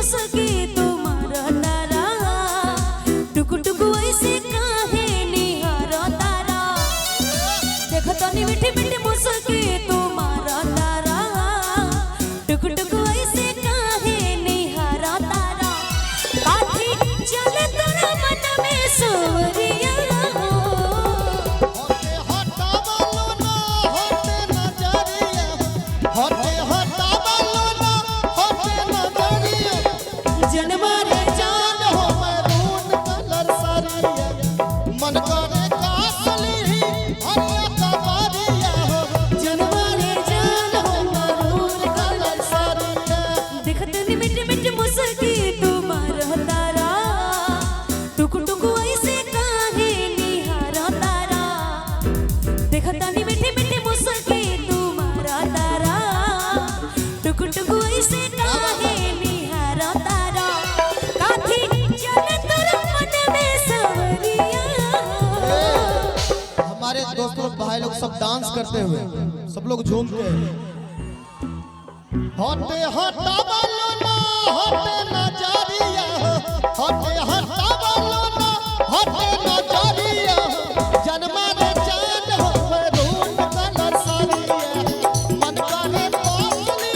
मुस्की तुम्हारा तारा टुक टुक ऐसे काहे निहारा तारा देखो तनी मीठी मीठी मुस्की तुम्हारा तारा टुक टुक ऐसे काहे निहारा तारा काठी चले तोरा मन में सोरिया जनमारे जान हो मैरून कलर सारिया मन करे कासली हरिया कबारिया हो जनमारे जान हो मैरून कलर सारिया देखते नी मिठी मिठी मुस्की तुम्हारा तारा टुक टुक ऐसे काहे निहारा तारा देखता नी मिठी मिठी मुस्की तुम्हारा तारा टुक टुक ऐसे काहे निहारा तारा हमारे दोस्त लोग भाई लोग सब डांस करते हुए सब लोग झूमते हैं होते हटा बोलो ना होते नजरिया होते हटा बोलो ना होते नजरिया जन्मा रे जान हो मैरून कलर सारिया मन करे पासली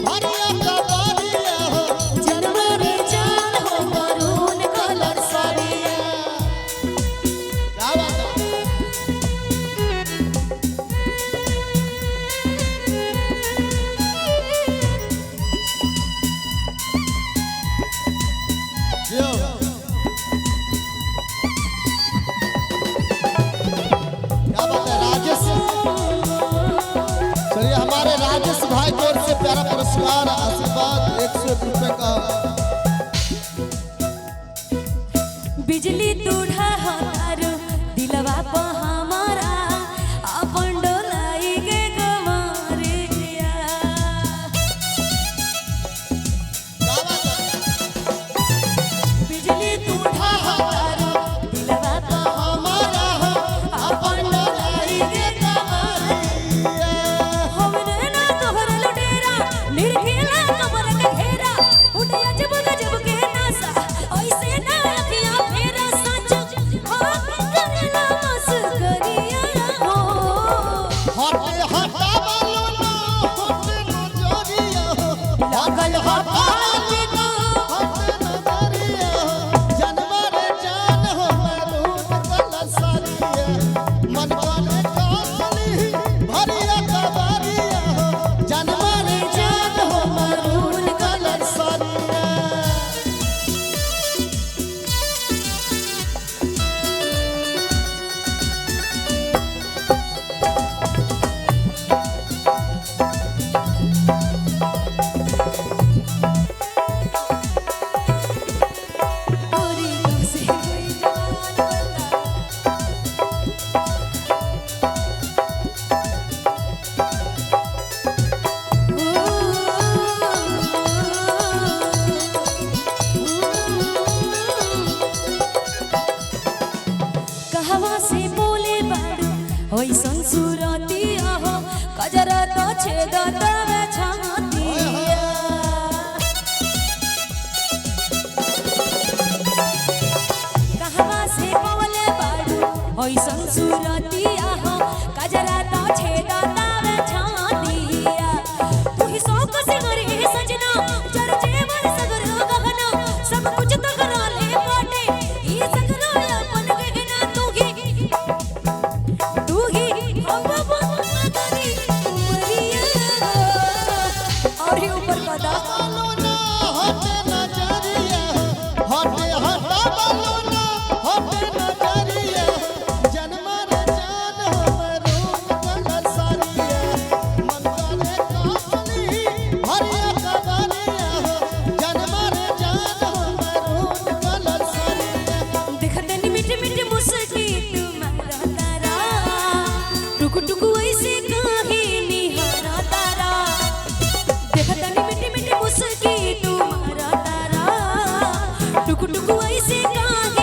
हरिया कबारिया हो जन्मा रे जान हो मैरून कलर सारिया क्या बात है यो क्या बात है राजेश चलिए हमारे राजेश भाई की ओर से प्यारा पुरस्कार आशीर्वाद 101 रुपए का बिजली तूढ़ा हमारो दिलवा पे हमारा अपन डोलाई के गमारिया क्या बात है बिजली तूढ़ा हमारो दिलवा पे हमारा अपन डोलाई के गमारिया हमने ना तोहरा लुटेरा निर्खेला कमर के घेरा उठे अजब गजब के नासा ऐसे ना अखियां फेरा सच हो करेला मस्करिया हो हटे हटा बोलो ना होते नजरिया लागल हो पाके को होते नजरिया जन्मा रे जान हो मैरून कलर सारिया मन करे कासली हरिया कबारिया हो जन्मा रे जान हो मैरून कलर सारिया पूरी से कोई जवान बंदा कहवा से बोले बाड़ू ओइसन सुरतिया हो कजरा तो छेदत में छातिया कहवा से बोले बाड़ू ओइसन सुरतिया हो कजरा तो छेदत में छातिया तू ही शौक से करे सजना चर जेवर सगर गहना सब कुछ तो करा ले बाटे ई सगरो अपन गहना तू ही हम बंदरी उमरिया और ये ऊपर कदा बोलो ना होते नजरिया होते हटा बोलो ना होते नजरिया जन्मा रे जान हो मैरून कलर सारिया मन करे कासली हरिया कबारिया हो जन्मा रे जान हो मैरून कलर सारिया देखते नी मीठी मीठी मुस्की तुम्हारा तारा टुक टुक ऐसे काहे निहारा तारा देखते नी मीठी मीठी मुस्की तुम्हारा तारा टुक टुक ऐसे काहे